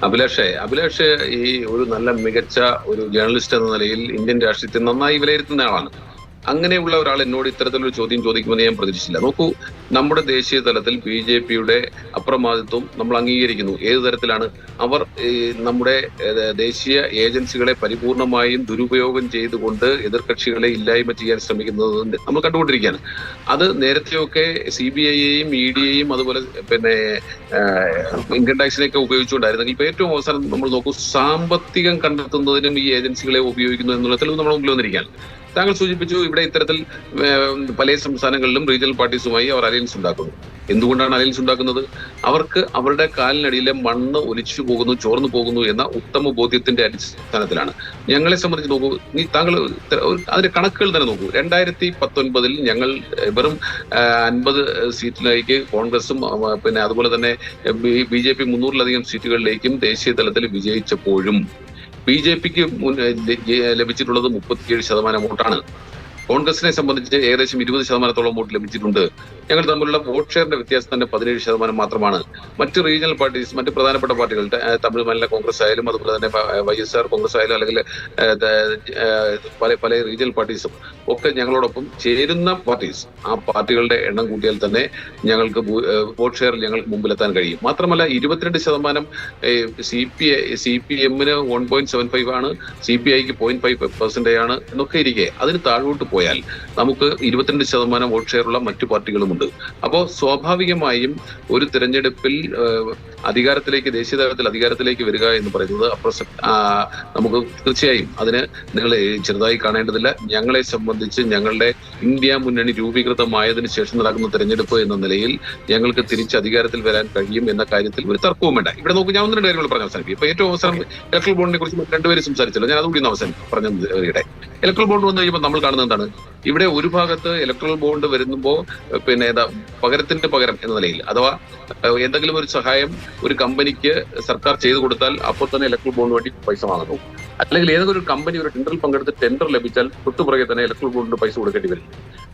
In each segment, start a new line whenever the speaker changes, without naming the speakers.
അഭിലാഷ് ഈ ഒരു നല്ല മികച്ച ഒരു ജേർണലിസ്റ്റ് എന്ന നിലയിൽ ഇന്ത്യൻ രാഷ്ട്രീയത്തെ നന്നായി വിലയിരുത്തുന്ന ആളാണ്. അങ്ങനെയുള്ള ഒരാൾ എന്നോട് ഇത്തരത്തിലൊരു ചോദ്യം ചോദിക്കുമെന്ന് ഞാൻ പ്രതീക്ഷിച്ചില്ല. നോക്കൂ, നമ്മുടെ ദേശീയ തലത്തിൽ BJP-യുടെ അപ്രമാദിത്വം നമ്മൾ അംഗീകരിക്കുന്നു. ഏത് തരത്തിലാണ് അവർ നമ്മുടെ ദേശീയ ഏജൻസികളെ പരിപൂർണമായും ദുരുപയോഗം ചെയ്തുകൊണ്ട് എതിർകക്ഷികളെ ഇല്ലായ്മ ചെയ്യാൻ ശ്രമിക്കുന്നത് നമ്മൾ കണ്ടുകൊണ്ടിരിക്കുകയാണ്. അത് നേരത്തെയൊക്കെ CBI-യെയും ED-യെയും അതുപോലെ ഇൻകം ടാക്സിനെയൊക്കെ ഉപയോഗിച്ചുകൊണ്ടായിരുന്നെങ്കിൽ ഇപ്പൊ ഏറ്റവും അവസാനം നമ്മൾ നോക്കൂ, സാമ്പത്തികം കണ്ടെത്തുന്നതിനും ഈ ഏജൻസികളെ ഉപയോഗിക്കുന്നു എന്നുള്ള തെളിവ് നമ്മുടെ മുമ്പിൽ വന്നിരിക്കുകയാണ്. താങ്കൾ സൂചിപ്പിച്ചു, ഇവിടെ ഇത്തരത്തിൽ പല സംസ്ഥാനങ്ങളിലും റീജിയണൽ പാർട്ടീസുമായി അവർ അലയൻസ് ഉണ്ടാക്കുന്നു. എന്തുകൊണ്ടാണ് അലയൻസ് ഉണ്ടാക്കുന്നത്? അവർക്ക് അവരുടെ കാലിനടിയിലെ മണ്ണ് ഒലിച്ചു പോകുന്നു, ചോർന്നു പോകുന്നു എന്ന ഉത്തമ ബോധ്യത്തിന്റെ അടിസ്ഥാനത്തിലാണ്. ഞങ്ങളെ സംബന്ധിച്ച് നോക്കൂ, താങ്കൾ അതിന്റെ കണക്കുകൾ തന്നെ നോക്കൂ. 2019 ഞങ്ങൾ വെറും 50 സീറ്റിലേക്ക് കോൺഗ്രസും അതുപോലെ തന്നെ BJP 300-ലധികം സീറ്റുകളിലേക്കും ദേശീയ തലത്തിൽ വിജയിച്ചപ്പോഴും BJP-ക്ക് ലഭിച്ചിട്ടുള്ളത് 37% വോട്ടാണ്. കോൺഗ്രസിനെ സംബന്ധിച്ച് ഏകദേശം 20% വോട്ട് ലഭിച്ചിട്ടുണ്ട്. ഞങ്ങൾ തമ്മിലുള്ള വോട്ട് ഷെയറിന്റെ വ്യത്യാസം തന്നെ 17% മാത്രമാണ്. മറ്റ് റീജിയണൽ പാർട്ടീസ്, മറ്റ് പ്രധാനപ്പെട്ട പാർട്ടികൾ, തമിഴ് മാനില കോൺഗ്രസ് ആയാലും അതുപോലെ തന്നെ YSR കോൺഗ്രസ് ആയാലും അല്ലെങ്കിൽ പല റീജിയണൽ പാർട്ടീസും ഒക്കെ ഞങ്ങളോടൊപ്പം ചേരുന്ന പാർട്ടീസ്, ആ പാർട്ടികളുടെ എണ്ണം കൂട്ടിയാൽ തന്നെ ഞങ്ങൾക്ക് വോട്ട് ഷെയറിൽ ഞങ്ങൾക്ക് മുമ്പിലെത്താൻ കഴിയും. മാത്രമല്ല 22% CPM-ന് 1.75 ആണ്, CPI-ക്ക് 0.5% ആണ് എന്നൊക്കെ ഇരിക്കെ അതിന് താഴോട്ട് പോയാൽ നമുക്ക് 22% വോട്ട് ഷെയറുള്ള മറ്റു പാർട്ടികളുമുണ്ട്. അപ്പോൾ സ്വാഭാവികമായും ഒരു തിരഞ്ഞെടുപ്പിൽ ദേശീയ തലത്തിൽ അധികാരത്തിലേക്ക് വരിക എന്ന് പറയുന്നത് നമുക്ക് തീർച്ചയായും അതിന് നിങ്ങൾ ചെറുതായി കാണേണ്ടതില്ല. ഞങ്ങളെ സംബന്ധിച്ച് ഞങ്ങളുടെ ഇന്ത്യ മുന്നണി രൂപീകൃതമായതിനു ശേഷം നടക്കുന്ന തെരഞ്ഞെടുപ്പ് എന്ന നിലയിൽ ഞങ്ങൾക്ക് തിരിച്ച് അധികാരത്തിൽ വരാൻ കഴിയും എന്ന കാര്യത്തിൽ ഒരു തർക്കവും വേണ്ട. ഇവിടെ നോക്കൂ, ഞാൻ 1-2 കാര്യങ്ങൾ പറഞ്ഞ് അവസാനിപ്പിക്കും. ഇപ്പൊ ഏറ്റവും അവസാനം ഇലക്ട്രൽ ബോണ്ടിനെ കുറിച്ച് 2 പേര് സംസാരിച്ചല്ലോ, ഞാൻ അതുകൂടി പറഞ്ഞിടെ. ഇലക്ട്രൽ ബോണ്ട് വന്നു കഴിയുമ്പോൾ നമ്മൾ കാണുന്നത് എന്താണ്? ഇവിടെ ഒരു ഭാഗത്ത് ഇലക്ട്രൽ ബോണ്ട് വരുമ്പോൾ പകരത്തിന്റെ പകരം എന്ന നിലയിൽ, അഥവാ എന്തെങ്കിലും ഒരു സഹായം ഒരു കമ്പനിക്ക് സർക്കാർ ചെയ്തു കൊടുത്താൽ അപ്പോൾ തന്നെ ഇലക്ട്രൽ ബോണ്ട് വേണ്ടി പൈസ വാങ്ങുന്നു. അല്ലെങ്കിൽ ഏതെങ്കിലും ഒരു കമ്പനി ഒരു ടെൻഡറിൽ പങ്കെടുത്ത് ടെൻഡർ ലഭിച്ചാൽ തൊട്ടുപുറകെ തന്നെ ഇലക്ട്രൽ ബോണ്ടിന് പൈസ കൊടുക്കേണ്ടി വരും.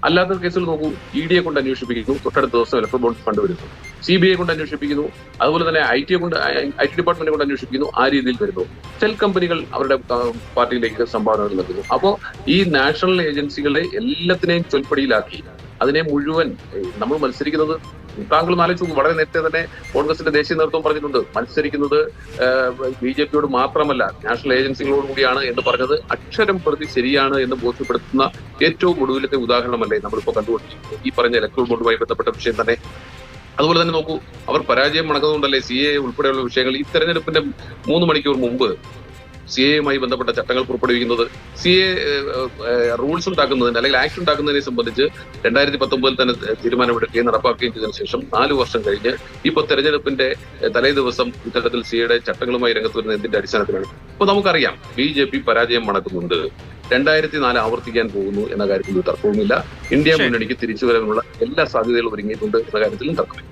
അല്ലാത്ത കേസിൽ നോക്കൂ, ED-യെ കൊണ്ട് അന്വേഷിപ്പിക്കുന്നു, തൊട്ടടുത്ത ദിവസം ഇലക്ട്രൽ ബോണ്ട് ഫണ്ട് വരുന്നു. CBI കൊണ്ട് അന്വേഷിപ്പിക്കുന്നു, അതുപോലെ തന്നെ IT ഡിപ്പാർട്ട്മെന്റ് കൊണ്ട് അന്വേഷിപ്പിക്കുന്നു. ആ രീതിയിൽ വരുന്നു. ഷെൽ കമ്പനികൾ അവരുടെ പാർട്ടിയിലേക്ക് സംഭാവനകൾ നൽകുന്നു. അപ്പോൾ ഈ നാഷണൽ ഏജൻസികളെ എല്ലാത്തിനെയും ചൊൽപ്പടിയിലാക്കി അതിനെ മുഴുവൻ നമ്മൾ മത്സരിക്കുന്നത്, താങ്കൾ ആലോചിച്ചു, വളരെ നേരത്തെ തന്നെ കോൺഗ്രസിന്റെ ദേശീയ നേതൃത്വം പറഞ്ഞിട്ടുണ്ട്, മത്സരിക്കുന്നത് BJP-യോട് മാത്രമല്ല നാഷണൽ ഏജൻസികളോട് കൂടിയാണ് എന്ന് പറഞ്ഞത് അക്ഷരം പ്രതി ശരിയാണ് എന്ന് ബോധ്യപ്പെടുത്തുന്ന ഏറ്റവും ഒടുവിലത്തെ ഉദാഹരണമല്ലേ നമ്മളിപ്പോൾ കണ്ടുകൊണ്ടിരിക്കുന്നത് ഈ പറഞ്ഞ ഇലക്ട്രൽ ബോണ്ടുമായി ബന്ധപ്പെട്ട വിഷയം തന്നെ. അതുപോലെ തന്നെ നോക്കൂ, അവർ പരാജയം മണക്കുന്നതുകൊണ്ടല്ലേ CAA ഉൾപ്പെടെയുള്ള വിഷയങ്ങൾ ഈ തെരഞ്ഞെടുപ്പിന്റെ 3 മണിക്കൂർ മുമ്പ് CAA-യുമായി ബന്ധപ്പെട്ട ചട്ടങ്ങൾ പുറപ്പെടുവിക്കുന്നത്. CAA റൂൾസ് ഉണ്ടാക്കുന്നതിന് അല്ലെങ്കിൽ ആക്ട് ഉണ്ടാക്കുന്നതിനെ സംബന്ധിച്ച് 2019 തന്നെ തീരുമാനമെടുക്കുകയും നടപ്പാക്കുകയും ചെയ്തതിനു ശേഷം 4 വർഷം കഴിഞ്ഞ് ഇപ്പൊ തെരഞ്ഞെടുപ്പിന്റെ തലേ ദിവസം ഇത്തരത്തിൽ CAA-യുടെ ചട്ടങ്ങളുമായി രംഗത്ത് വരുന്ന എന്തിന്റെ അടിസ്ഥാനത്തിലാണ്? അപ്പൊ നമുക്കറിയാം BJP പരാജയം മണക്കുന്നുണ്ട്. 2004 ആവർത്തിക്കാൻ പോകുന്നു എന്ന കാര്യത്തിൽ ഒരു തർക്കവുമില്ല. ഇന്ത്യ മുന്നണിക്ക് തിരിച്ചു വരാനുള്ള എല്ലാ സാധ്യതകളും ഒരുങ്ങിയിട്ടുണ്ട് എന്ന കാര്യത്തിലും തർക്കമില്ല.